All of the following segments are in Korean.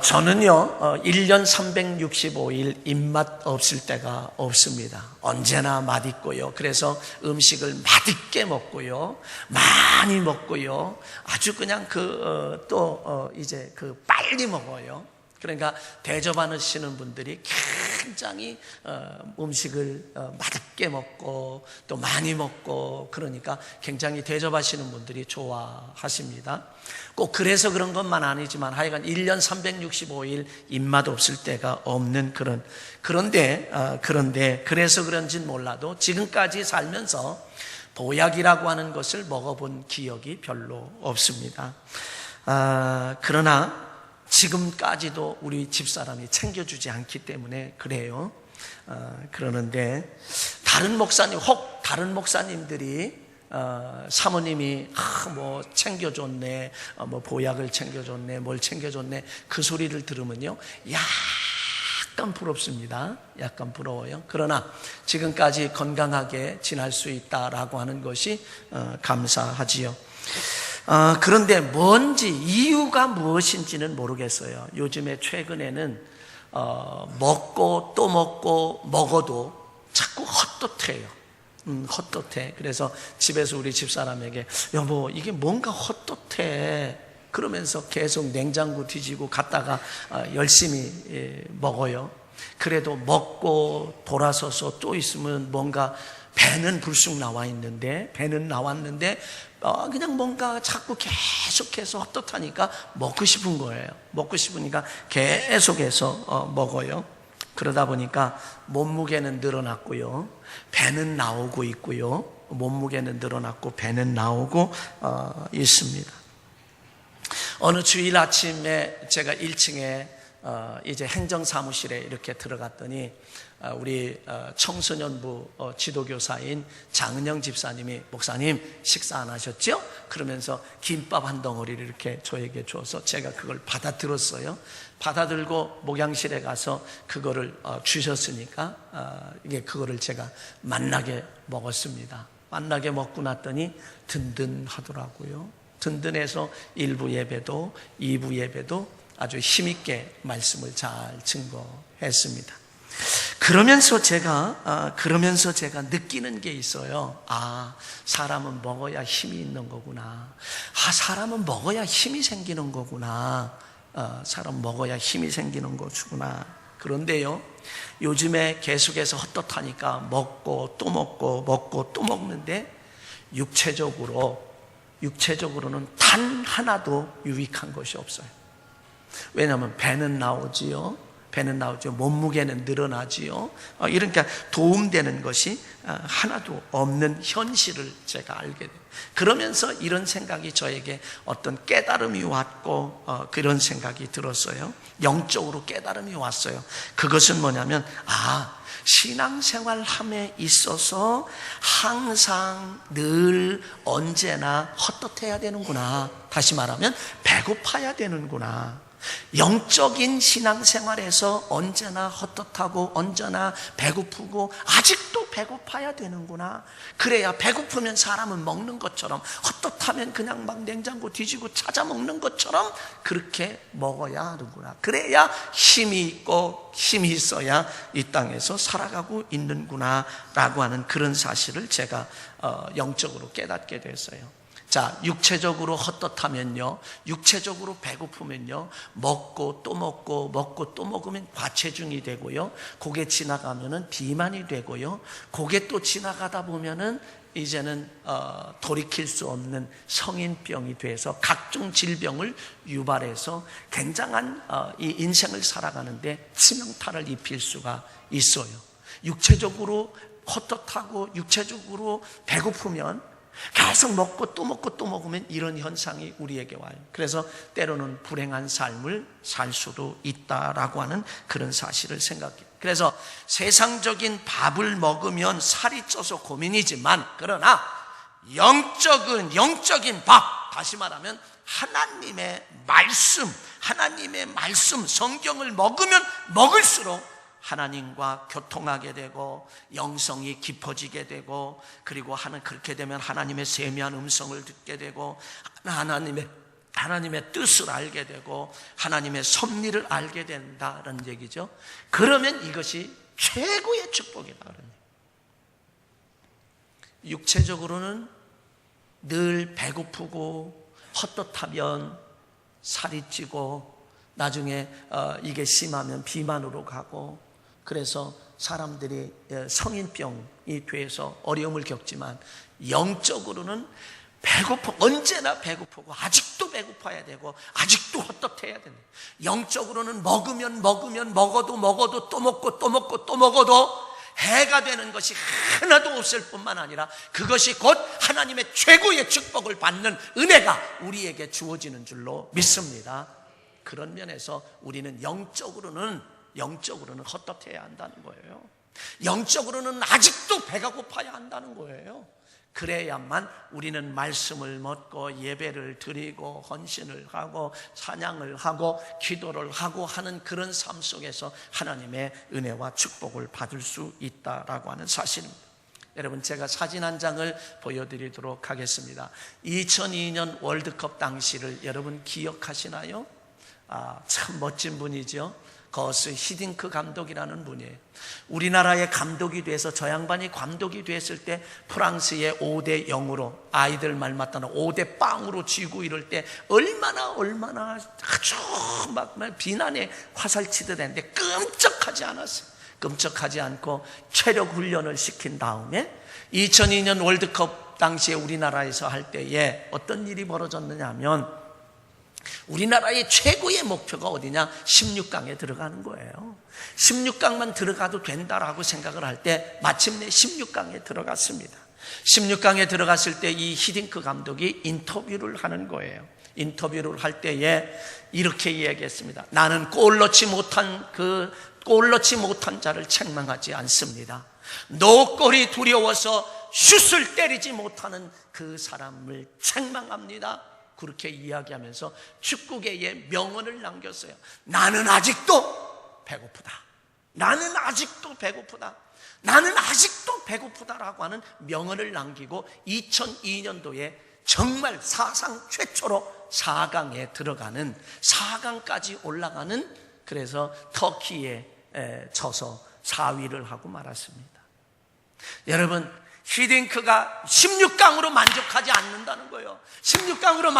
저는요, 1년 365일 입맛 없을 때가 없습니다. 언제나 맛있고요. 그래서 음식을 맛있게 먹고요. 많이 먹고요. 아주 그냥 이제 빨리 먹어요. 그러니까 대접하시는 분들이 굉장히 음식을 맛있게 먹고 또 많이 먹고 그러니까 굉장히 대접하시는 분들이 좋아하십니다. 꼭 그래서 그런 것만 아니지만 하여간 1년 365일 입맛 없을 때가 없는 그런데 그래서 그런지는 몰라도 지금까지 살면서 보약이라고 하는 것을 먹어본 기억이 별로 없습니다. 그러나 지금까지도 우리 집사람이 챙겨주지 않기 때문에 그래요. 그러는데 다른 목사님들이 사모님이 뭐 챙겨줬네, 뭐 보약을 챙겨줬네, 뭘 챙겨줬네 그 소리를 들으면요 약간 부럽습니다. 약간 부러워요. 그러나 지금까지 건강하게 지날 수 있다라고 하는 것이 감사하지요. 그런데 이유가 무엇인지는 모르겠어요. 요즘에 최근에는 먹고 또 먹어도 자꾸 헛헛해요. 헛헛해. 그래서 집에서 우리 집사람에게 여보 이게 뭔가 헛헛해 그러면서 계속 냉장고 뒤지고 갔다가 열심히 먹어요. 그래도 먹고 돌아서서 또 있으면 뭔가 배는 불쑥 나왔는데 그냥 뭔가 자꾸 계속해서 헛헛하니까 먹고 싶은 거예요. 먹고 싶으니까 계속해서 먹어요. 그러다 보니까 몸무게는 늘어났고요. 배는 나오고 있고요. 몸무게는 늘어났고 배는 나오고 있습니다. 어느 주일 아침에 제가 1층에 이제 행정사무실에 이렇게 들어갔더니 우리 청소년부 지도교사인 장은영 집사님이 목사님 식사 안 하셨죠? 그러면서 김밥 한 덩어리를 이렇게 저에게 줘서 제가 그걸 받아들었어요. 받아들고 목양실에 가서 그거를 주셨으니까 그거를 제가 만나게 먹었습니다. 만나게 먹고 났더니 든든하더라고요. 든든해서 1부 예배도 2부 예배도 아주 힘있게 말씀을 잘 증거했습니다. 그러면서 제가 느끼는 게 있어요. 사람은 먹어야 힘이 있는 거구나. 사람은 먹어야 힘이 생기는 거구나. 사람 먹어야 힘이 생기는 거구나. 그런데요, 요즘에 계속해서 헛헛하니까 먹고 또 먹는데 육체적으로는 단 하나도 유익한 것이 없어요. 왜냐하면 배는 나오지요. 몸무게는 늘어나지요. 이러니까 도움되는 것이 하나도 없는 현실을 제가 알게 돼요. 그러면서 이런 생각이 저에게 어떤 깨달음이 왔고 그런 생각이 들었어요. 영적으로 깨달음이 왔어요. 그것은 뭐냐면 신앙생활함에 있어서 항상 늘 언제나 헛헛해야 되는구나. 다시 말하면 배고파야 되는구나. 영적인 신앙생활에서 언제나 헛헛하고 언제나 배고프고 아직도 배고파야 되는구나. 그래야 배고프면 사람은 먹는 것처럼 헛헛하면 그냥 막 냉장고 뒤지고 찾아 먹는 것처럼 그렇게 먹어야 하는구나. 그래야 힘이 있고 힘이 있어야 이 땅에서 살아가고 있는구나 라고 하는 그런 사실을 제가 영적으로 깨닫게 됐어요. 자, 육체적으로 헛헛하면요, 육체적으로 배고프면요, 먹고 또 먹으면 과체중이 되고요, 그게 지나가면은 비만이 되고요, 그게 또 지나가다 보면은 이제는 돌이킬 수 없는 성인병이 돼서 각종 질병을 유발해서 굉장한 이 인생을 살아가는데 치명타를 입힐 수가 있어요. 육체적으로 헛헛하고 육체적으로 배고프면 계속 먹고 또 먹으면 이런 현상이 우리에게 와요. 그래서 때로는 불행한 삶을 살 수도 있다라고 하는 그런 사실을 생각해요. 그래서 세상적인 밥을 먹으면 살이 쪄서 고민이지만 그러나 영적인 밥, 다시 말하면 하나님의 말씀, 성경을 먹으면 먹을수록 하나님과 교통하게 되고 영성이 깊어지게 되고 그리고 그렇게 되면 하나님의 세미한 음성을 듣게 되고 하나님의 하나님의 뜻을 알게 되고 하나님의 섭리를 알게 된다는 얘기죠. 그러면 이것이 최고의 축복이다. 육체적으로는 늘 배고프고 헛헛하면 살이 찌고 나중에 이게 심하면 비만으로 가고, 그래서 사람들이 성인병이 돼서 어려움을 겪지만, 영적으로는 언제나 배고프고 아직도 배고파야 되고 아직도 헛헛해야 된다. 영적으로는 먹어도 또 먹고 또 먹고 또 먹어도 해가 되는 것이 하나도 없을 뿐만 아니라 그것이 곧 하나님의 최고의 축복을 받는 은혜가 우리에게 주어지는 줄로 믿습니다. 그런 면에서 우리는 영적으로는 헛헛해야 한다는 거예요. 영적으로는 아직도 배가 고파야 한다는 거예요. 그래야만 우리는 말씀을 먹고 예배를 드리고 헌신을 하고 찬양을 하고 기도를 하고 하는 그런 삶 속에서 하나님의 은혜와 축복을 받을 수 있다라고 하는 사실입니다. 여러분, 제가 사진 한 장을 보여드리도록 하겠습니다. 2002년 월드컵 당시를 여러분 기억하시나요? 참 멋진 분이죠. 거스 히딩크 감독이라는 분이에요. 우리나라의 감독이 돼서, 저 양반이 감독이 됐을 때 프랑스의 5대 0으로 아이들 말 맞다나 5대 0으로 지고 이럴 때 얼마나 아주 막 비난의 화살치듯 했는데 끔찍하지 않았어요. 끔찍하지 않고 체력 훈련을 시킨 다음에 2002년 월드컵 당시에 우리나라에서 할 때에 어떤 일이 벌어졌느냐 하면, 우리나라의 최고의 목표가 어디냐? 16강에 들어가는 거예요. 16강만 들어가도 된다라고 생각을 할 때 마침내 16강에 들어갔습니다. 16강에 들어갔을 때 이 히딩크 감독이 인터뷰를 하는 거예요. 인터뷰를 할 때에 이렇게 이야기했습니다. 나는 골 넣지 못한 자를 책망하지 않습니다. 노골이 두려워서 슛을 때리지 못하는 그 사람을 책망합니다. 그렇게 이야기하면서 축구계의 명언을 남겼어요. 나는 아직도 배고프다. 나는 아직도 배고프다라고 하는 명언을 남기고 2002년도에 정말 사상 최초로 4강에 들어가는, 4강까지 올라가는, 그래서 터키에 져서 4위를 하고 말았습니다. 여러분, 히딩크가 16강으로 만족하지 않는다는 거예요. 16강으로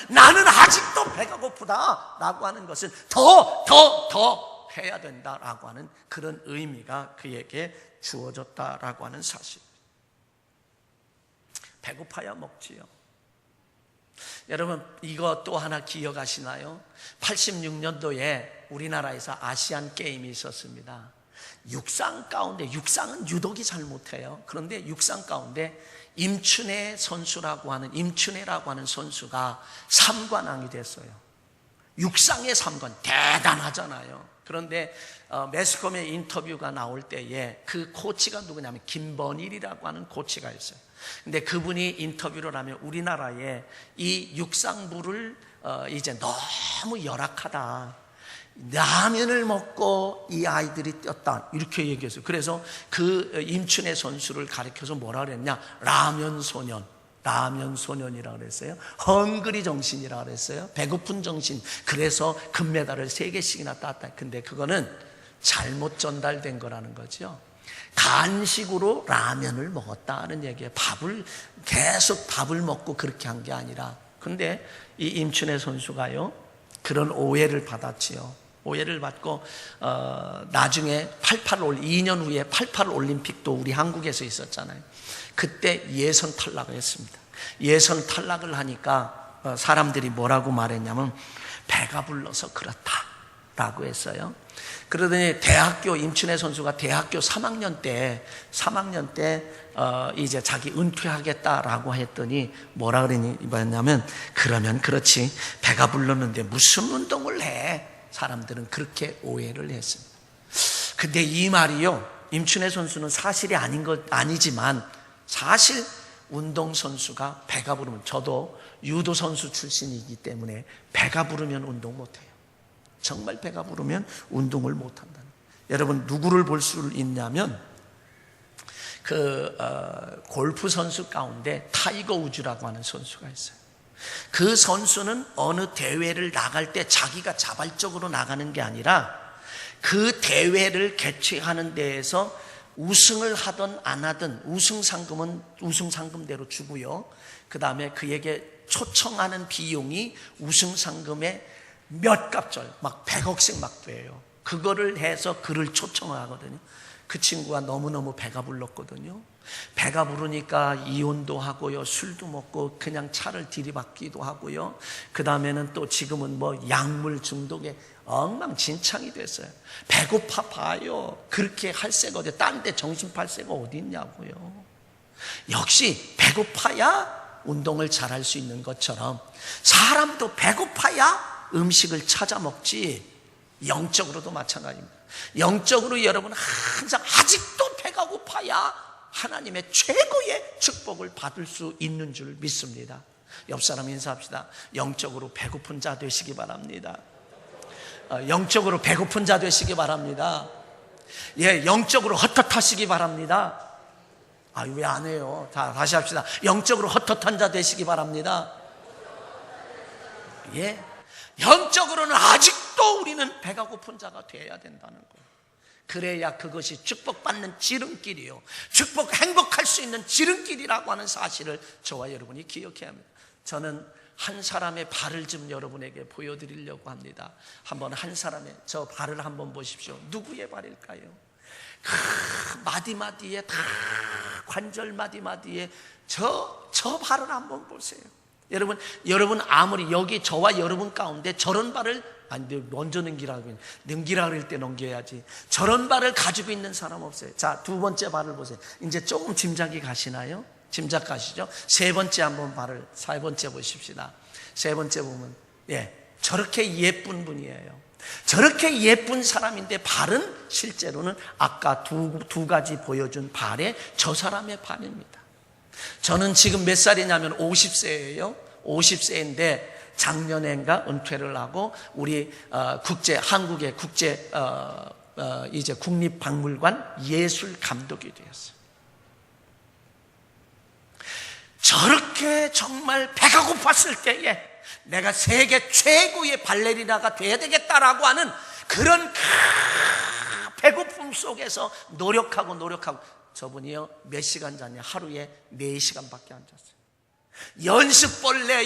나는 아직도 배가 고프다 라고 하는 것은 더 해야 된다라고 하는 그런 의미가 그에게 주어졌다라고 하는 사실. 배고파야 먹지요. 여러분, 이거 또 하나 기억하시나요? 86년도에 우리나라에서 아시안 게임이 있었습니다. 육상 가운데, 육상은 유독이 잘 못해요. 그런데 육상 가운데 임춘혜라고 하는 선수가 3관왕이 됐어요. 육상의 3관, 대단하잖아요. 그런데 매스컴의 인터뷰가 나올 때에 그 코치가 누구냐면 김번일이라고 하는 코치가 있어요. 근데 그분이 인터뷰를 하면 우리나라에 이 육상부를 이제 너무 열악하다, 라면을 먹고 이 아이들이 뛰었다, 이렇게 얘기했어요. 그래서 그 임춘혜 선수를 가리켜서 뭐라 그랬냐? 라면 소년이라고 그랬어요. 헝그리 정신이라고 그랬어요. 배고픈 정신. 그래서 금메달을 3개씩이나 땄다. 근데 그거는 잘못 전달된 거라는 거죠. 간식으로 라면을 먹었다는 얘기예요. 계속 밥을 먹고 그렇게 한 게 아니라. 근데 이 임춘혜 선수가요, 그런 오해를 받았지요. 오해를 받고 나중에 2년 후에 88 올림픽도 우리 한국에서 있었잖아요. 그때 예선 탈락을 했습니다. 예선 탈락을 하니까 사람들이 뭐라고 말했냐면 배가 불러서 그렇다라고 했어요. 그러더니 임춘혜 선수가 대학교 3학년 때 이제 자기 은퇴하겠다라고 했더니 뭐라 그랬냐면, 그러면 그렇지, 배가 불렀는데 무슨 운동을 해? 사람들은 그렇게 오해를 했습니다. 근데 이 말이요, 임춘혜 선수는 사실이 아니지만 사실 운동선수가 배가 부르면, 저도 유도선수 출신이기 때문에 배가 부르면 운동 못해요. 정말 배가 부르면 운동을 못한다는. 여러분, 누구를 볼 수 있냐면 골프 선수 가운데 타이거 우즈라고 하는 선수가 있어요. 그 선수는 어느 대회를 나갈 때 자기가 자발적으로 나가는 게 아니라 그 대회를 개최하는 데에서 우승을 하든 안 하든 우승 상금은 우승 상금대로 주고요. 그 다음에 그에게 초청하는 비용이 우승 상금의 몇 갑절, 막 100억씩 막 돼요. 그거를 해서 그를 초청하거든요. 그 친구가 너무너무 배가 불렀거든요. 배가 부르니까 이혼도 하고요, 술도 먹고 그냥 차를 들이받기도 하고요. 그 다음에는 또 지금은 뭐 약물 중독에 엉망진창이 됐어요. 배고파 봐요. 그렇게 할 새가 어디, 딴 데 정신 팔 새가 어디 있냐고요. 역시 배고파야 운동을 잘할 수 있는 것처럼 사람도 배고파야 음식을 찾아 먹지. 영적으로도 마찬가지입니다. 영적으로 여러분 항상 아직도 배가 고파야 하나님의 최고의 축복을 받을 수 있는 줄 믿습니다. 옆 사람 인사합시다. 영적으로 배고픈 자 되시기 바랍니다. 영적으로 배고픈 자 되시기 바랍니다. 예, 영적으로 헛헛하시기 바랍니다. 왜 안 해요? 다시 합시다. 영적으로 헛헛한 자 되시기 바랍니다. 예, 영적으로는 아직도 우리는 배가 고픈 자가 되어야 된다는 거예요. 그래야 그것이 축복받는 지름길이요, 축복 행복할 수 있는 지름길이라고 하는 사실을 저와 여러분이 기억해야 합니다. 저는 한 사람의 발을 좀 여러분에게 보여드리려고 합니다. 한번 한 사람의 저 발을 한번 보십시오. 누구의 발일까요? 마디마디에 다 관절 마디마디에 저 발을 한번 보세요. 여러분 아무리 여기 저와 여러분 가운데 저런 발을 먼저 넘기라 그럴 때 넘겨야지. 저런 발을 가지고 있는 사람 없어요. 자, 두 번째 발을 보세요. 이제 조금 짐작이 가시나요? 짐작 가시죠? 세 번째 한번 발을, 세 번째 보십시다. 세 번째 보면, 저렇게 예쁜 분이에요. 저렇게 예쁜 사람인데 발은 실제로는 아까 두 가지 보여준 발에 저 사람의 발입니다. 저는 지금 몇 살이냐면 50세예요. 50세인데 작년엔가 은퇴를 하고 우리 한국의 국제 이제 국립박물관 예술 감독이 되었어요. 저렇게 정말 배가 고팠을 때에 내가 세계 최고의 발레리나가 돼야 되겠다라고 하는 그런 배고픔 속에서 노력하고 저분이요 몇 시간 잤냐? 하루에 4시간밖에 안 잤어요. 연습벌레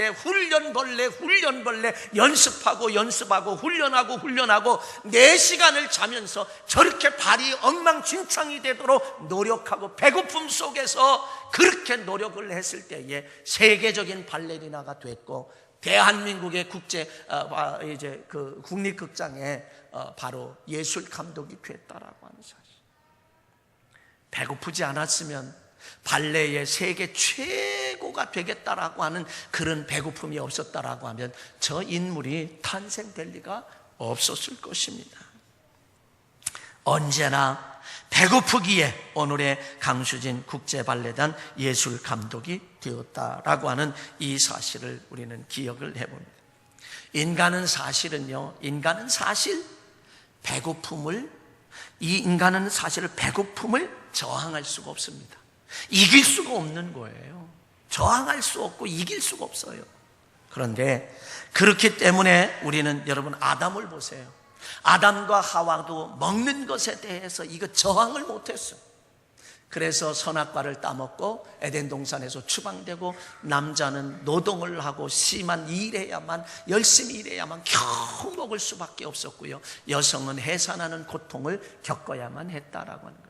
훈련벌레 연습하고 훈련하고 4시간을 자면서 저렇게 발이 엉망진창이 되도록 노력하고 배고픔 속에서 그렇게 노력을 했을 때에 세계적인 발레리나가 됐고 대한민국의 이제 그 국립극장에 바로 예술 감독이 됐다라고 하는 사실. 배고프지 않았으면 발레의 세계 최고가 되겠다라고 하는 그런 배고픔이 없었다라고 하면 저 인물이 탄생될 리가 없었을 것입니다. 언제나 배고프기에 오늘의 강수진 국제발레단 예술 감독이 되었다라고 하는 이 사실을 우리는 기억을 해봅니다. 인간은 사실 배고픔을 저항할 수가 없습니다. 이길 수가 없는 거예요. 저항할 수 없고 이길 수가 없어요. 그런데 그렇기 때문에 우리는 여러분 아담을 보세요. 아담과 하와도 먹는 것에 대해서 이거 저항을 못했어요. 그래서 선악과를 따먹고 에덴 동산에서 추방되고 남자는 노동을 하고 심한 열심히 일해야만 겨우 먹을 수밖에 없었고요. 여성은 해산하는 고통을 겪어야만 했다라고 하는 거죠.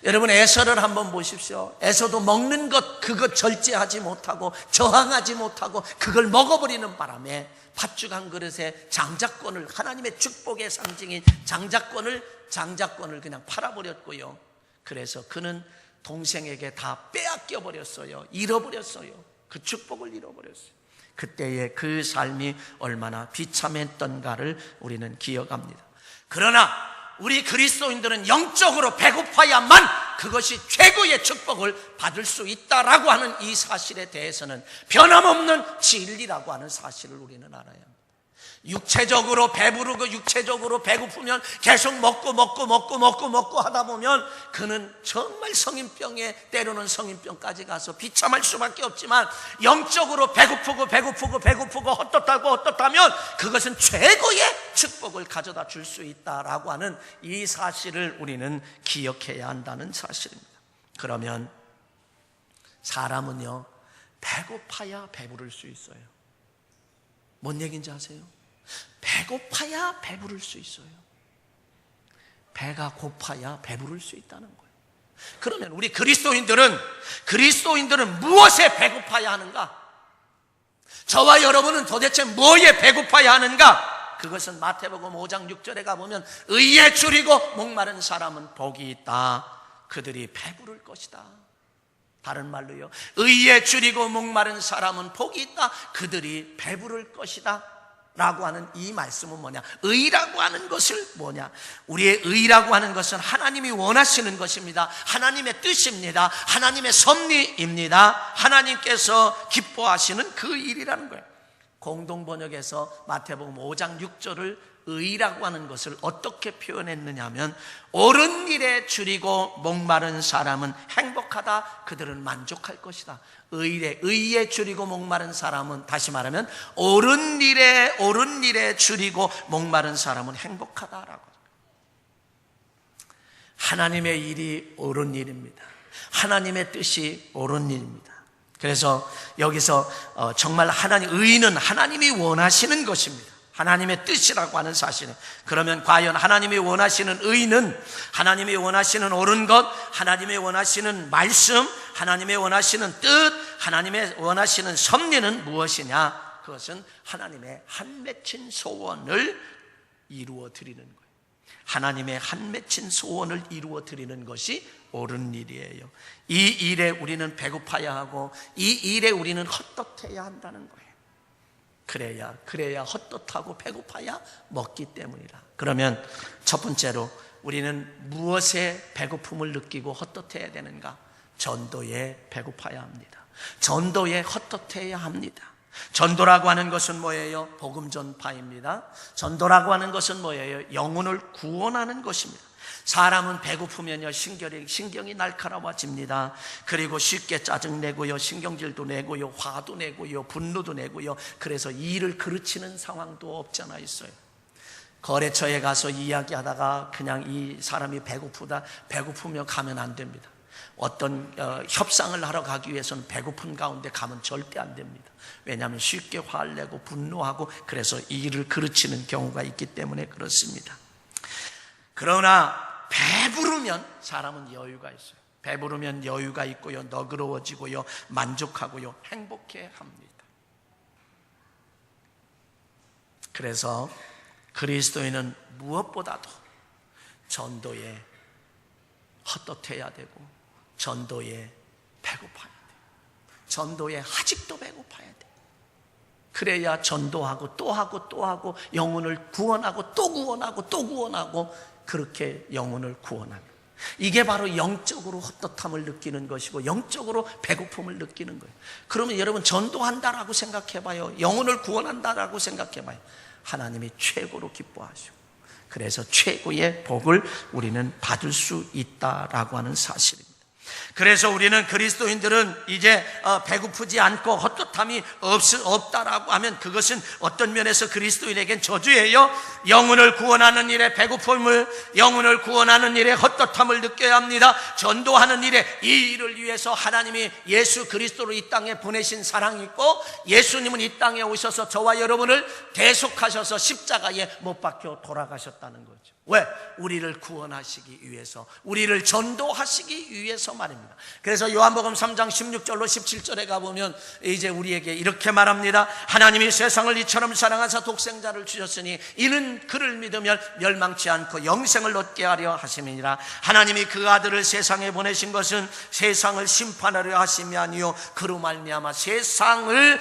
여러분 에서를 한번 보십시오. 에서도 먹는 것 그거 절제하지 못하고 저항하지 못하고 그걸 먹어버리는 바람에 팥죽 한 그릇에 장자권을, 하나님의 축복의 상징인 장자권을 그냥 팔아버렸고요. 그래서 그는 동생에게 다 빼앗겨 버렸어요. 잃어버렸어요. 그 축복을 잃어버렸어요. 그때의 그 삶이 얼마나 비참했던가를 우리는 기억합니다. 그러나 우리 그리스도인들은 영적으로 배고파야만 그것이 최고의 축복을 받을 수 있다라고 하는 이 사실에 대해서는 변함없는 진리라고 하는 사실을 우리는 알아야 합니다. 육체적으로 배부르고 육체적으로 배고프면 계속 먹고 하다 보면 그는 정말 성인병에, 때로는 성인병까지 가서 비참할 수밖에 없지만, 영적으로 배고프고 헛헛하면 그것은 최고의 축복을 가져다 줄 수 있다라고 하는 이 사실을 우리는 기억해야 한다는 사실입니다. 그러면 사람은요, 배고파야 배부를 수 있어요. 뭔 얘기인지 아세요? 배고파야 배부를 수 있어요. 배가 고파야 배부를 수 있다는 거예요. 그러면 우리 그리스도인들은 무엇에 배고파야 하는가? 저와 여러분은 도대체 뭐에 배고파야 하는가? 그것은 마태복음 5장 6절에 가보면 의에 줄이고 목마른 사람은 복이 있다. 그들이 배부를 것이다. 다른 말로요, 의에 줄이고 목마른 사람은 복이 있다. 그들이 배부를 것이다 라고 하는 이 말씀은 뭐냐? 의라고 하는 것을 뭐냐? 우리의 의라고 하는 것은 하나님이 원하시는 것입니다. 하나님의 뜻입니다. 하나님의 섭리입니다. 하나님께서 기뻐하시는 그 일이라는 거예요. 공동번역에서 마태복음 5장 6절을 의라고 하는 것을 어떻게 표현했느냐 하면, 옳은 일에 줄이고 목마른 사람은 행복하다. 그들은 만족할 것이다. 의에 줄이고 목마른 사람은, 다시 말하면 옳은 일에 줄이고 목마른 사람은 행복하다라고. 하나님의 일이 옳은 일입니다. 하나님의 뜻이 옳은 일입니다. 그래서 여기서 정말 의는 하나님이 원하시는 것입니다. 하나님의 뜻이라고 하는 사실은, 그러면 과연 하나님이 원하시는 의는, 하나님이 원하시는 옳은 것, 하나님이 원하시는 말씀, 하나님의 원하시는 뜻, 하나님의 원하시는 섭리는 무엇이냐? 그것은 하나님의 한 맺힌 소원을 이루어 드리는 거예요. 하나님의 한 맺힌 소원을 이루어 드리는 것이 옳은 일이에요. 이 일에 우리는 배고파야 하고, 이 일에 우리는 헛헛해야 한다는 거예요. 그래야 헛헛하고 배고파야 먹기 때문이라. 그러면 첫 번째로 우리는 무엇에 배고픔을 느끼고 헛헛해야 되는가? 전도에 배고파야 합니다. 전도에 헛헛해야 합니다. 전도라고 하는 것은 뭐예요? 복음 전파입니다. 전도라고 하는 것은 뭐예요? 영혼을 구원하는 것입니다. 사람은 배고프면요, 신경이 날카로워집니다. 그리고 쉽게 짜증내고요, 신경질도 내고요, 화도 내고요, 분노도 내고요. 그래서 일을 그르치는 상황도 없잖아 있어요. 거래처에 가서 이야기하다가 그냥 이 사람이 배고프며 가면 안 됩니다. 어떤 협상을 하러 가기 위해서는 배고픈 가운데 가면 절대 안 됩니다. 왜냐하면 쉽게 화를 내고 분노하고, 그래서 일을 그르치는 경우가 있기 때문에 그렇습니다. 그러나 배부르면 사람은 여유가 있어요. 배부르면 여유가 있고요, 너그러워지고요, 만족하고요, 행복해 합니다. 그래서 그리스도인은 무엇보다도 전도에 헛헛해야 되고, 전도에 배고파야 돼요. 전도에 아직도 배고파야 돼요. 그래야 전도하고 또 하고 영혼을 구원하고 또 구원하고 그렇게 영혼을 구원하는, 이게 바로 영적으로 헛헛함을 느끼는 것이고 영적으로 배고픔을 느끼는 거예요. 그러면 여러분, 전도한다라고 생각해봐요. 영혼을 구원한다라고 생각해봐요. 하나님이 최고로 기뻐하시고, 그래서 최고의 복을 우리는 받을 수 있다라고 하는 사실입니다. 그래서 우리는 그리스도인들은 이제 배고프지 않고 헛헛함이 없다라고 하면 그것은 어떤 면에서 그리스도인에겐 저주예요. 영혼을 구원하는 일에 배고픔을, 영혼을 구원하는 일에 헛헛함을 느껴야 합니다. 전도하는 일에, 이 일을 위해서 하나님이 예수 그리스도를 이 땅에 보내신 사랑이 있고, 예수님은 이 땅에 오셔서 저와 여러분을 대속하셔서 십자가에 못 박혀 돌아가셨다는 거죠. 왜? 우리를 구원하시기 위해서, 우리를 전도하시기 위해서 말입니다. 그래서 요한복음 3장 16절로 17절에 가보면 이제 우리에게 이렇게 말합니다. 하나님이 세상을 이처럼 사랑하사 독생자를 주셨으니 이는 그를 믿으면 멸망치 않고 영생을 얻게 하려 하심이니라. 하나님이 그 아들을 세상에 보내신 것은 세상을 심판하려 하심이 아니요 그로 말미암아 세상이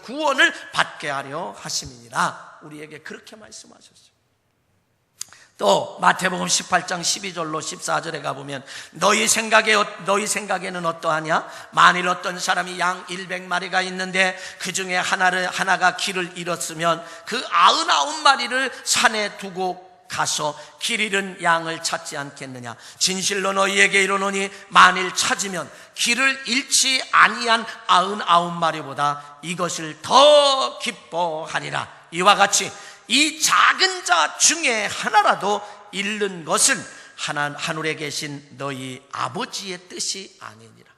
구원을 받게 하려 하심이니라. 우리에게 그렇게 말씀하셨어요. 또 마태복음 18장 12절로 14절에 가보면 너희 생각에는 어떠하냐? 만일 어떤 사람이 양 100마리가 있는데 그 중에 하나가 길을 잃었으면 그 99마리를 산에 두고 가서 길 잃은 양을 찾지 않겠느냐? 진실로 너희에게 이르노니 만일 찾으면 길을 잃지 아니한 99마리보다 이것을 더 기뻐하리라. 이와 같이 이 작은 자 중에 하나라도 잃는 것은 하늘에 계신 너희 아버지의 뜻이 아니니라.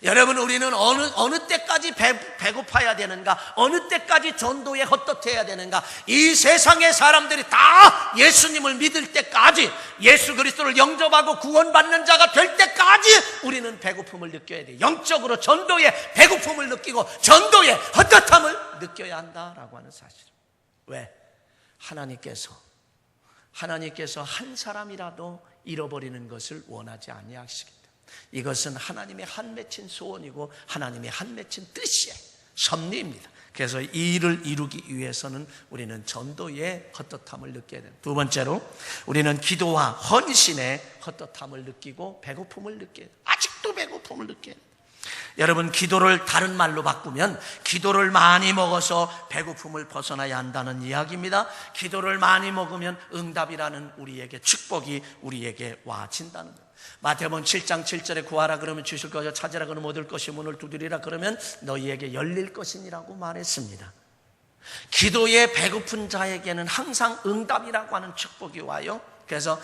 여러분, 우리는 어느 때까지 배고파야 되는가? 어느 때까지 전도에 헛헛해야 되는가? 이 세상의 사람들이 다 예수님을 믿을 때까지, 예수 그리스도를 영접하고 구원받는 자가 될 때까지 우리는 배고픔을 느껴야 돼요. 영적으로 전도에 배고픔을 느끼고 전도에 헛헛함을 느껴야 한다라고 하는 사실. 왜? 하나님께서 한 사람이라도 잃어버리는 것을 원하지 아니하시기 때문에. 이것은 하나님의 한 맺힌 소원이고 하나님의 한 맺힌 뜻이에요. 섭리입니다. 그래서 이 일을 이루기 위해서는 우리는 전도의 헛헛함을 느껴야 돼요. 두 번째로 우리는 기도와 헌신의 헛헛함을 느끼고 배고픔을 느껴야 돼요. 아직도 배고픔을 느껴야 돼요. 여러분, 기도를 다른 말로 바꾸면 기도를 많이 먹어서 배고픔을 벗어나야 한다는 이야기입니다. 기도를 많이 먹으면 응답이라는 우리에게 축복이 우리에게 와진다는 거예요. 마태복음 7장 7절에 구하라 그러면 주실 것이요 찾으라 그러면 얻을 것이 문을 두드리라 그러면 너희에게 열릴 것이니라고 말했습니다. 기도에 배고픈 자에게는 항상 응답이라고 하는 축복이 와요. 그래서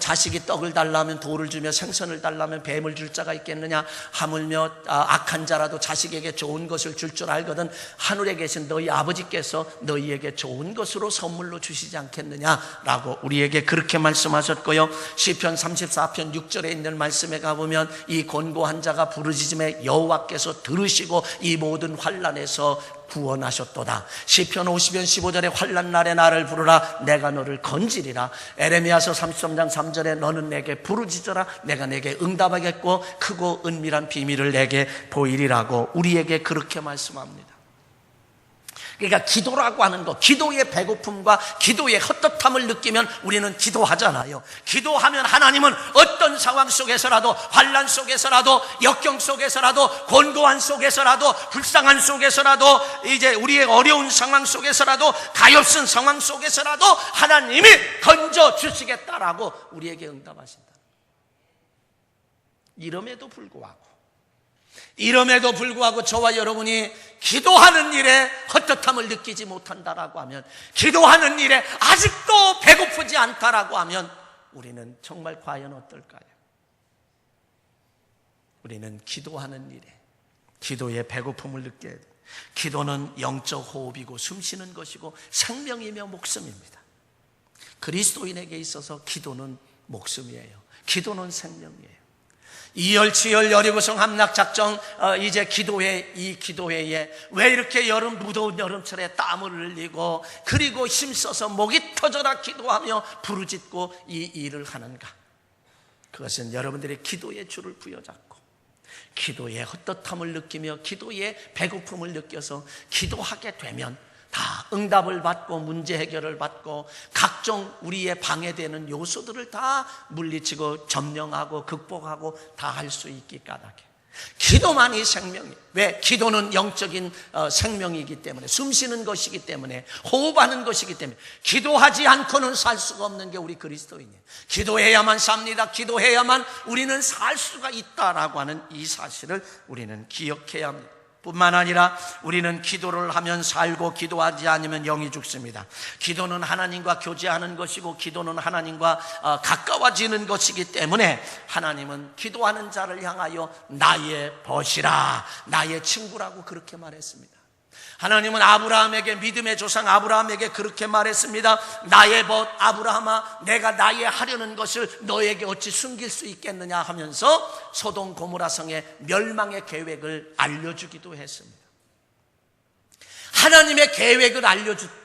자식이 떡을 달라면 돌을 주며 생선을 달라면 뱀을 줄 자가 있겠느냐? 하물며 악한 자라도 자식에게 좋은 것을 줄 줄 알거든 하늘에 계신 너희 아버지께서 너희에게 좋은 것으로 선물로 주시지 않겠느냐라고 우리에게 그렇게 말씀하셨고요. 시편 34편 6절에 있는 말씀에 가보면 이 곤고한 자가 부르짖음에 여호와께서 들으시고 이 모든 환난에서 구원하셨도다. 시편 50편 15절에 환난 날에 나를 부르라 내가 너를 건지리라. 에레미야서 33장 3절에 너는 내게 부르짖어라 내가 내게 응답하겠고 크고 은밀한 비밀을 내게 보이리라고 우리에게 그렇게 말씀합니다. 그러니까 기도라고 하는 것, 기도의 배고픔과 기도의 헛헛함을 느끼면 우리는 기도하잖아요. 기도하면 하나님은 어떤 상황 속에서라도, 환난 속에서라도, 역경 속에서라도, 곤고한 속에서라도, 불쌍한 속에서라도, 이제 우리의 어려운 상황 속에서라도, 가엾은 상황 속에서라도 하나님이 건져 주시겠다라고 우리에게 응답하신다. 이름에도 불구하고 저와 여러분이 기도하는 일에 헛헛함을 느끼지 못한다라고 하면, 기도하는 일에 아직도 배고프지 않다라고 하면 우리는 정말 과연 어떨까요? 우리는 기도하는 일에, 기도의 배고픔을 느껴야 돼요. 기도는 영적 호흡이고 숨쉬는 것이고 생명이며 목숨입니다. 그리스도인에게 있어서 기도는 목숨이에요. 기도는 생명이에요. 이열치열 여리고성 함락작정 이제 이 기도회에 왜 이렇게 무더운 여름철에 땀을 흘리고 그리고 힘써서 목이 터져라 기도하며 부르짖고 이 일을 하는가? 그것은 여러분들이 기도의 줄을 부여잡고 기도의 헛헛함을 느끼며 기도의 배고픔을 느껴서 기도하게 되면 다 응답을 받고 문제 해결을 받고 각종 우리의 방해되는 요소들을 다 물리치고 점령하고 극복하고 다 할 수 있기 까닭에 기도만이 생명이에요. 왜? 기도는 영적인 생명이기 때문에, 숨쉬는 것이기 때문에, 호흡하는 것이기 때문에 기도하지 않고는 살 수가 없는 게 우리 그리스도인이에요. 기도해야만 삽니다. 기도해야만 우리는 살 수가 있다라고 하는 이 사실을 우리는 기억해야 합니다. 뿐만 아니라 우리는 기도를 하면 살고 기도하지 않으면 영이 죽습니다. 기도는 하나님과 교제하는 것이고 기도는 하나님과 가까워지는 것이기 때문에 하나님은 기도하는 자를 향하여 나의 벗이라, 나의 친구라고 그렇게 말했습니다. 하나님은 아브라함에게, 믿음의 조상 아브라함에게 그렇게 말했습니다. 나의 벗 아브라함아, 내가 나의 하려는 것을 너에게 어찌 숨길 수 있겠느냐 하면서 소돔 고모라 성의 멸망의 계획을 알려주기도 했습니다. 하나님의 계획을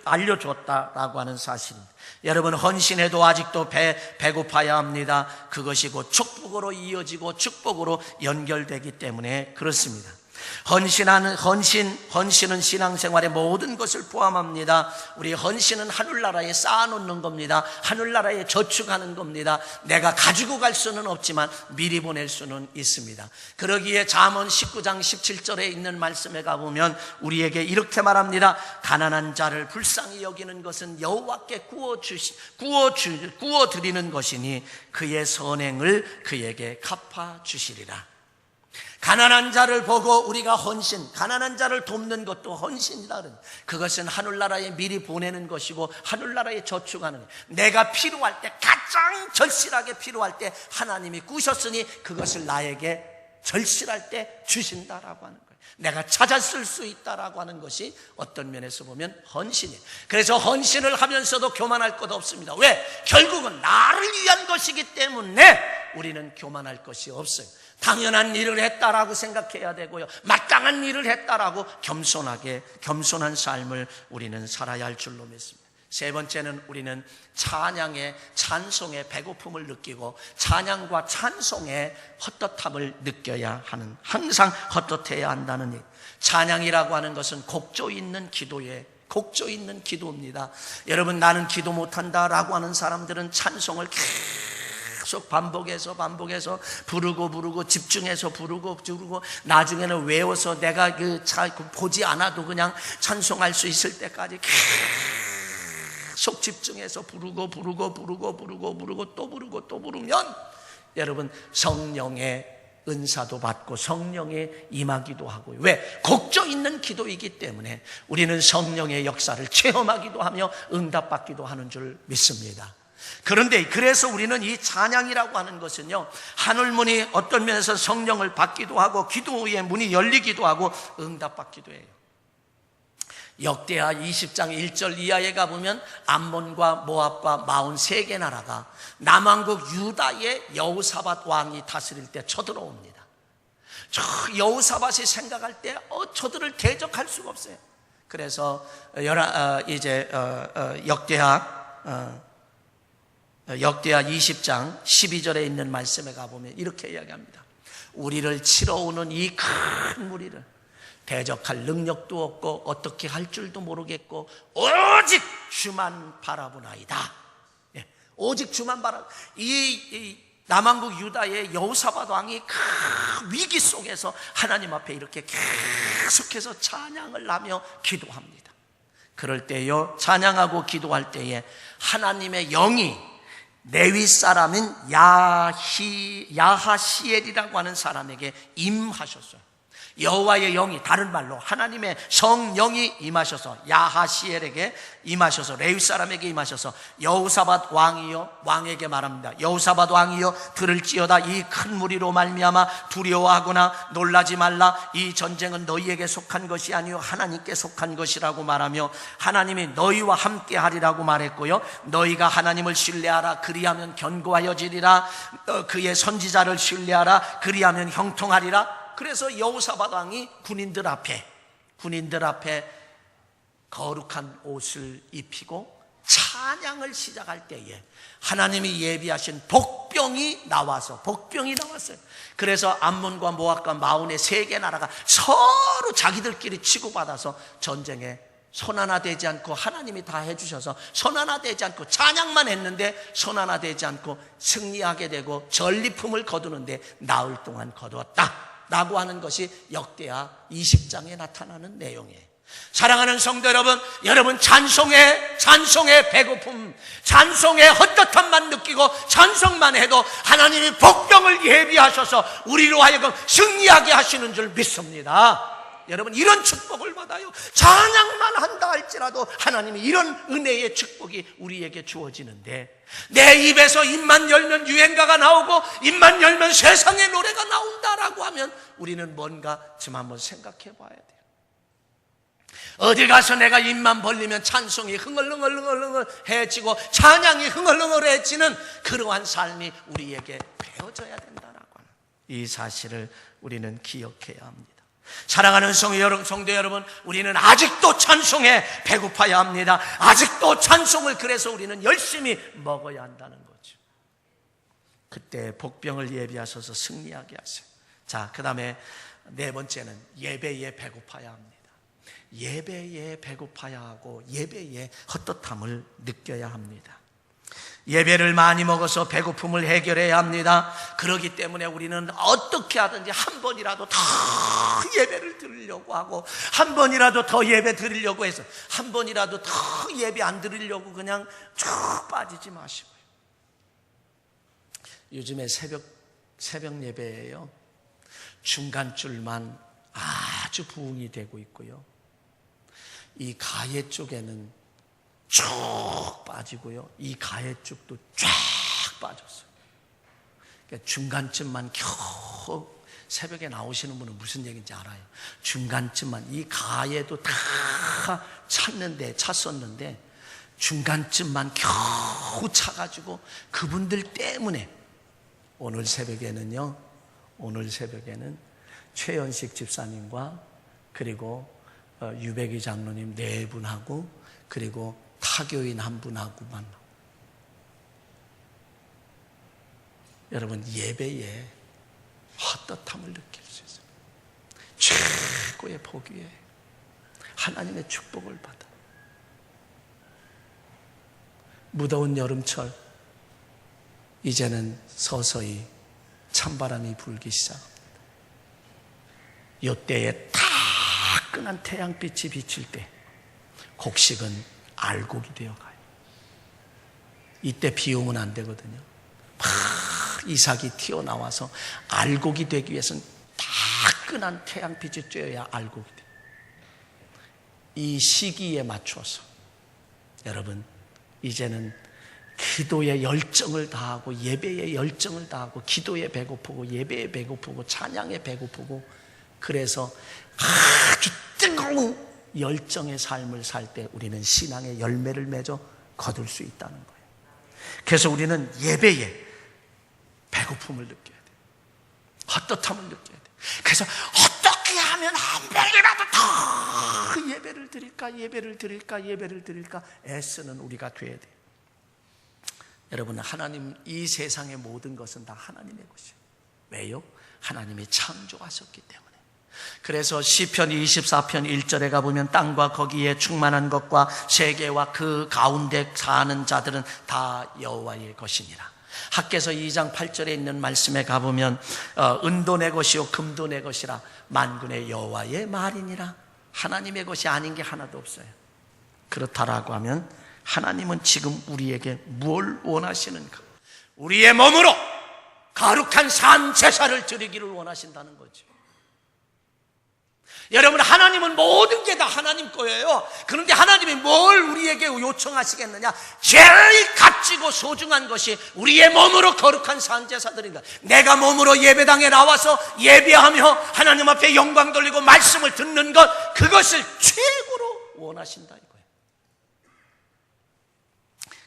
알려줬다라고 하는 사실입니다. 여러분, 헌신해도 아직도 배고파야 합니다. 그것이 곧 축복으로 이어지고 축복으로 연결되기 때문에 그렇습니다. 헌신은 신앙생활의 모든 것을 포함합니다. 우리 헌신은 하늘나라에 쌓아놓는 겁니다. 하늘나라에 저축하는 겁니다. 내가 가지고 갈 수는 없지만 미리 보낼 수는 있습니다. 그러기에 잠언 19장 17절에 있는 말씀에 가보면 우리에게 이렇게 말합니다. 가난한 자를 불쌍히 여기는 것은 여호와께 구워 드리는 것이니 그의 선행을 그에게 갚아 주시리라. 가난한 자를 보고 우리가 가난한 자를 돕는 것도 헌신이다. 그것은 하늘나라에 미리 보내는 것이고 하늘나라에 저축하는 거예요. 내가 필요할 때, 가장 절실하게 필요할 때 하나님이 꾸셨으니 그것을 나에게 절실할 때 주신다라고 하는 거예요. 내가 찾아 쓸 수 있다라고 하는 것이 어떤 면에서 보면 헌신이에요. 그래서 헌신을 하면서도 교만할 것 없습니다. 왜? 결국은 나를 위한 것이기 때문에 우리는 교만할 것이 없어요. 당연한 일을 했다라고 생각해야 되고요. 마땅한 일을 했다라고 겸손한 삶을 우리는 살아야 할 줄로 믿습니다. 세 번째는 우리는 찬송의 배고픔을 느끼고 찬양과 찬송의 헛헛함을 느껴야 하는, 항상 헛헛해야 한다는 일. 찬양이라고 하는 것은 곡조 있는 기도입니다. 여러분, 나는 기도 못한다라고 하는 사람들은 찬송을 계속 반복해서 부르고 집중해서 부르고 나중에는 외워서 내가 보지 않아도 그냥 찬송할 수 있을 때까지 계속 집중해서 부르고 또 부르면 여러분 성령의 은사도 받고 성령에 임하기도 하고요. 왜? 곡조 있는 기도이기 때문에 우리는 성령의 역사를 체험하기도 하며 응답받기도 하는 줄 믿습니다. 그런데 그래서 우리는 이 찬양이라고 하는 것은요, 하늘문이 어떤 면에서 성령을 받기도 하고 기도의 문이 열리기도 하고 응답받기도 해요. 역대하 20장 1절 이하에 가보면 암몬과 모압과 43개 나라가 남왕국 유다의 여호사밧 왕이 다스릴 때 쳐들어옵니다. 저 여호사밧이 생각할 때 저들을 대적할 수가 없어요. 그래서 역대하 20장 12절에 있는 말씀에 가보면 이렇게 이야기합니다. 우리를 치러 오는 이 큰 무리를 대적할 능력도 없고 어떻게 할 줄도 모르겠고 오직 주만 바라보나이다. 오직 주만 이 남왕국 유다의 여호사밧 왕이 큰 위기 속에서 하나님 앞에 이렇게 계속해서 찬양을 하며 기도합니다. 그럴 때요, 찬양하고 기도할 때에 하나님의 영이 레위 사람인 야하시엘이라고 하는 사람에게 임하셨어요. 여호와의 영이, 다른 말로 하나님의 성령이 임하셔서 야하시엘에게 임하셔서 레위 사람에게 임하셔서 여호사밧 왕이요, 왕에게 말합니다. 여호사밧 왕이요, 들을지어다. 이 큰 무리로 말미암아 두려워하거나 놀라지 말라. 이 전쟁은 너희에게 속한 것이 아니요 하나님께 속한 것이라고 말하며 하나님이 너희와 함께 하리라고 말했고요, 너희가 하나님을 신뢰하라. 그리하면 견고하여지리라. 그의 선지자를 신뢰하라. 그리하면 형통하리라. 그래서 여호사밧 왕이 군인들 앞에 거룩한 옷을 입히고 찬양을 시작할 때에 하나님이 예비하신 복병이 나왔어요. 그래서 암몬과 모압과 마온의 3개 나라가 서로 자기들끼리 치고받아서 전쟁에 손 하나 되지 않고, 하나님이 다 해주셔서 손 하나 되지 않고 찬양만 했는데 손 하나 되지 않고 승리하게 되고 전리품을 거두는데 나흘 동안 거두었다 라고 하는 것이 역대하 20장에 나타나는 내용이에요. 사랑하는 성도 여러분, 찬송의 배고픔, 찬송의 헛헛함만 느끼고 찬송만 해도 하나님이 복병을 예비하셔서 우리로 하여금 승리하게 하시는 줄 믿습니다. 여러분, 이런 축복을 받아요. 찬양만 한다 할지라도 하나님이 이런 은혜의 축복이 우리에게 주어지는데, 내 입에서 입만 열면 유행가가 나오고 입만 열면 세상의 노래가 나온다라고 하면 우리는 뭔가 좀 한번 생각해 봐야 돼요. 어디 가서 내가 입만 벌리면 찬송이 흥얼흥얼해지고 찬양이 흥얼흥얼해지는 그러한 삶이 우리에게 배워져야 된다라고 하는 이 사실을 우리는 기억해야 합니다. 사랑하는 성도 여러분, 우리는 아직도 찬송에 배고파야 합니다. 아직도 찬송을 그래서 우리는 열심히 먹어야 한다는 거죠. 그때 복병을 예비하셔서 승리하게 하세요. 자, 그 다음에 네 번째는 예배에 배고파야 합니다. 예배에 배고파야 하고 예배에 헛헛함을 느껴야 합니다. 예배를 많이 먹어서 배고픔을 해결해야 합니다. 그렇기 때문에 우리는 어떻게 하든지 한 번이라도 더 예배를 드리려고 하고, 한 번이라도 더 예배 드리려고 해서 한 번이라도 더 예배 안 드리려고 그냥 쭉 빠지지 마시고요. 요즘에 새벽 예배예요. 중간줄만 아주 부흥이 되고 있고요. 이 가해 쪽에는 쭉 빠지고요. 이 가해 쪽도 쫙 빠졌어요. 그러니까 중간쯤만 겨우 새벽에 나오시는 분은 무슨 얘기인지 알아요. 중간쯤만, 이 가해도 다 찼었는데 중간쯤만 겨우 차가지고 그분들 때문에 오늘 새벽에는 최연식 집사님과 그리고 유백이 장로님 4분하고 그리고 타교인 1분하고만. 여러분, 예배에 헛헛함을 느낄 수 있어요. 최고의 복이에요. 하나님의 축복을 받아. 무더운 여름철, 이제는 서서히 찬바람이 불기 시작합니다. 이때에 따끈한 태양빛이 비칠 때 곡식은 알곡이 되어가요. 이때 비 오면 안 되거든요. 막 이삭이 튀어나와서 알곡이 되기 위해서는 따끈한 태양빛이 쬐어야 알곡이 돼요. 이 시기에 맞춰서 여러분, 이제는 기도에 열정을 다하고 예배에 열정을 다하고 기도에 배고프고 예배에 배고프고 찬양에 배고프고, 그래서 아주 뜨거운 열정의 삶을 살 때 우리는 신앙의 열매를 맺어 거둘 수 있다는 거예요. 그래서 우리는 예배에 배고픔을 느껴야 돼요. 헛헛함을 느껴야 돼요. 그래서 어떻게 하면 한 번이라도 더 예배를 드릴까 애쓰는 우리가 돼야 돼요. 여러분, 하나님, 이 세상의 모든 것은 다 하나님의 것이에요. 왜요? 하나님이 창조하셨기 때문에. 그래서 시편 24편 1절에 가보면 땅과 거기에 충만한 것과 세계와 그 가운데 사는 자들은 다 여호와의 것이니라. 학개서 2장 8절에 있는 말씀에 가보면 은도 내 것이요 금도 내 것이라 만군의 여호와의 말이니라. 하나님의 것이 아닌 게 하나도 없어요. 그렇다라고 하면 하나님은 지금 우리에게 뭘 원하시는가? 우리의 몸으로 거룩한 산 제사를 드리기를 원하신다는 거죠. 여러분, 하나님은 모든 게 다 하나님 거예요. 그런데 하나님이 뭘 우리에게 요청하시겠느냐? 제일 값지고 소중한 것이 우리의 몸으로 거룩한 산제사들인가. 내가 몸으로 예배당에 나와서 예배하며 하나님 앞에 영광 돌리고 말씀을 듣는 것, 그것을 최고로 원하신다 이거예요.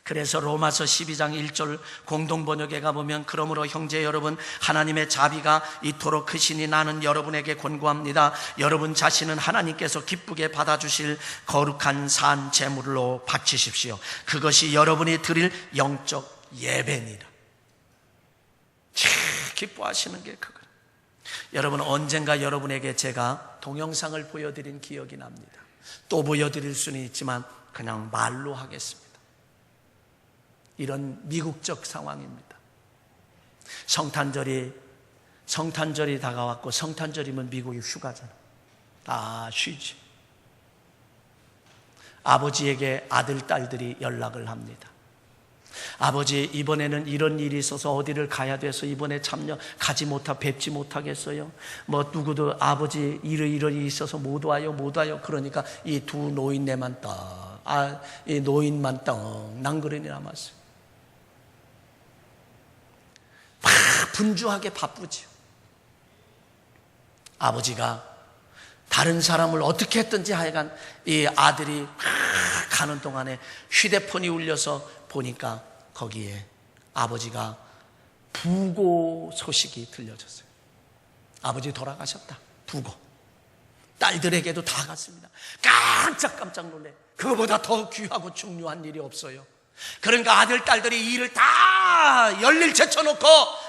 그래서 로마서 12장 1절 공동번역에 가보면, 그러므로 형제 여러분, 하나님의 자비가 이토록 크시니 나는 여러분에게 권고합니다. 여러분 자신은 하나님께서 기쁘게 받아주실 거룩한 산 제물로 바치십시오. 그것이 여러분이 드릴 영적 예배니라. 기뻐하시는 게 그거예요. 여러분, 언젠가 여러분에게 제가 동영상을 보여드린 기억이 납니다. 또 보여드릴 수는 있지만 그냥 말로 하겠습니다. 이런 미국적 상황입니다. 성탄절이 다가왔고, 성탄절이면 미국이 휴가잖아. 다 쉬지. 아버지에게 아들, 딸들이 연락을 합니다. 아버지, 이번에는 이런 일이 있어서 어디를 가야 돼서 이번에 뵙지 못하겠어요. 누구도 아버지 이런 일이 있어서 못 와요. 그러니까 이 두 노인네만 이 노인만 낭그러니 남았어요. 분주하게 바쁘지요. 아버지가 다른 사람을 어떻게 했든지 하여간 이 아들이 가는 동안에 휴대폰이 울려서 보니까 거기에 아버지가 부고 소식이 들려졌어요. 아버지 돌아가셨다. 부고. 딸들에게도 다 갔습니다. 깜짝 놀래. 그거보다 더 귀하고 중요한 일이 없어요. 그러니까 아들, 딸들이 일을 다 열일 제쳐놓고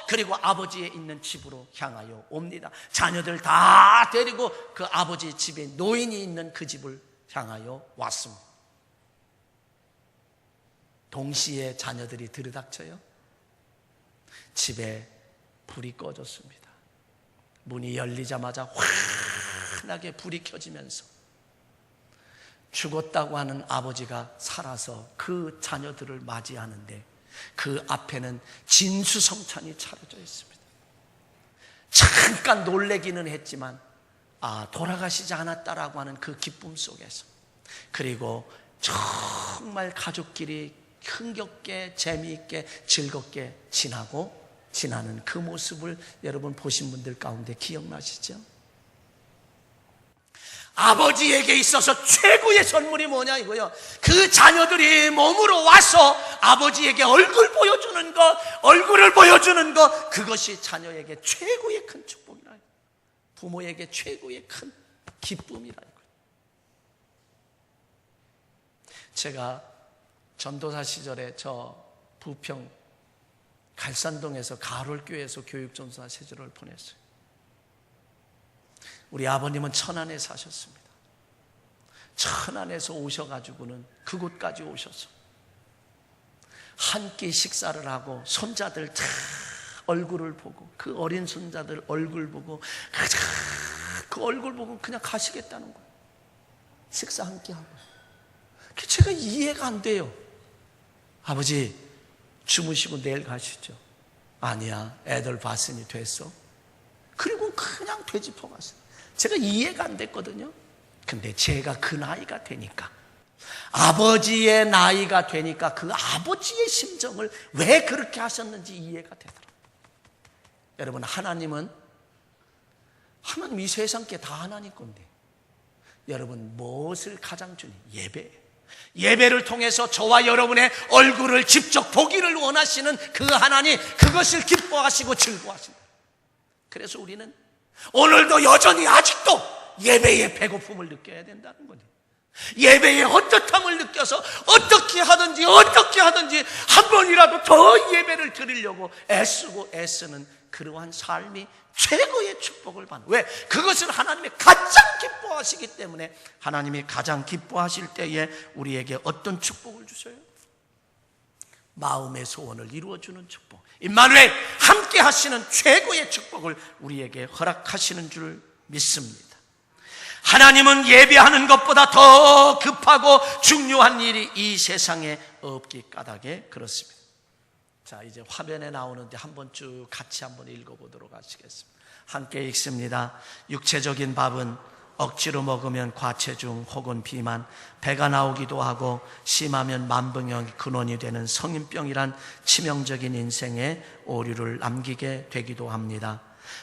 그리고 아버지의 있는 집으로 향하여 옵니다. 자녀들 다 데리고 그 아버지 집에 노인이 있는 그 집을 향하여 왔습니다. 동시에 자녀들이 들이닥쳐요. 집에 불이 꺼졌습니다. 문이 열리자마자 환하게 불이 켜지면서 죽었다고 하는 아버지가 살아서 그 자녀들을 맞이하는데 그 앞에는 진수성찬이 차려져 있습니다. 잠깐 놀래기는 했지만 돌아가시지 않았다라고 하는 그 기쁨 속에서, 그리고 정말 가족끼리 흥겹게 재미있게 즐겁게 지나는 그 모습을 여러분 보신 분들 가운데 기억나시죠? 아버지에게 있어서 최고의 선물이 뭐냐 이거요. 그 자녀들이 몸으로 와서 아버지에게 얼굴을 보여주는 것, 그것이 자녀에게 최고의 큰 축복이라, 부모에게 최고의 큰 기쁨이라. 제가 전도사 시절에 저 부평 갈산동에서 가롤교회에서 교육전도사 세조를 보냈어요. 우리 아버님은 천안에 사셨습니다. 천안에서 오셔가지고는 그곳까지 오셔서 한 끼 식사를 하고 손자들 다 얼굴을 보고, 그 어린 손자들 얼굴 보고, 그 얼굴 보고 그냥 가시겠다는 거예요. 식사 한 끼 하고. 제가 이해가 안 돼요. 아버지 주무시고 내일 가시죠. 아니야, 애들 봤으니 됐어. 그리고 그냥 되짚어 갔어요. 제가 이해가 안 됐거든요. 근데 제가 그 나이가 되니까, 아버지의 나이가 되니까 그 아버지의 심정을 왜 그렇게 하셨는지 이해가 되더라고요. 여러분, 하나님 이 세상 게 다 하나님 건데, 여러분 무엇을 가장 주니? 예배예요. 예배를 통해서 저와 여러분의 얼굴을 직접 보기를 원하시는 그 하나님, 그것을 기뻐하시고 즐거워하십니다. 그래서 우리는 오늘도 여전히 아직도 예배의 배고픔을 느껴야 된다는 거죠. 예배의 헛헛함을 느껴서 어떻게 하든지 한 번이라도 더 예배를 드리려고 애쓰는 그러한 삶이 최고의 축복을 받는. 왜? 그것을 하나님이 가장 기뻐하시기 때문에. 하나님이 가장 기뻐하실 때에 우리에게 어떤 축복을 주셔요? 마음의 소원을 이루어주는 축복, 임마누엘 함께 하시는 최고의 축복을 우리에게 허락하시는 줄 믿습니다. 하나님은 예배하는 것보다 더 급하고 중요한 일이 이 세상에 없기 까닭에 그렇습니다. 자, 이제 화면에 나오는데 한번 쭉 같이 한번 읽어보도록 하시겠습니다. 함께 읽습니다. 육체적인 밥은 억지로 먹으면 과체중 혹은 비만, 배가 나오기도 하고 심하면 만병의 근원이 되는 성인병이란 치명적인 인생의 오류를 남기게 되기도 합니다.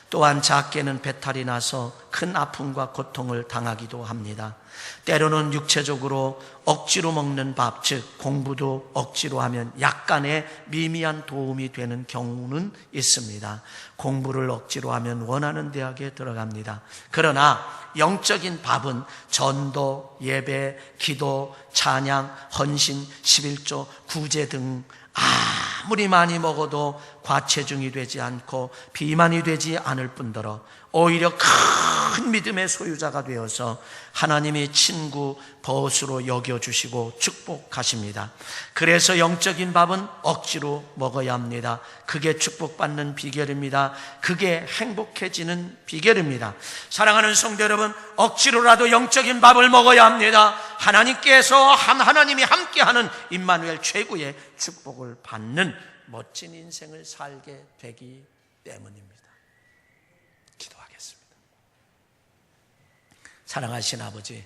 또한 작게는 배탈이 나서 큰 아픔과 고통을 당하기도 합니다. 때로는 육체적으로 억지로 먹는 밥, 즉 공부도 억지로 하면 약간의 미미한 도움이 되는 경우는 있습니다. 공부를 억지로 하면 원하는 대학에 들어갑니다. 그러나 영적인 밥은 전도, 예배, 기도, 찬양, 헌신, 11조, 구제 등 아무리 많이 먹어도 과체중이 되지 않고 비만이 되지 않을 뿐더러 오히려 큰 믿음의 소유자가 되어서 하나님의 친구 벗으로 여겨주시고 축복하십니다. 그래서 영적인 밥은 억지로 먹어야 합니다. 그게 축복받는 비결입니다. 그게 행복해지는 비결입니다. 사랑하는 성도 여러분, 억지로라도 영적인 밥을 먹어야 합니다. 하나님이 함께하는 임마누엘 최고의 축복을 받는 멋진 인생을 살게 되기 때문입니다. 기도하겠습니다. 사랑하신 아버지,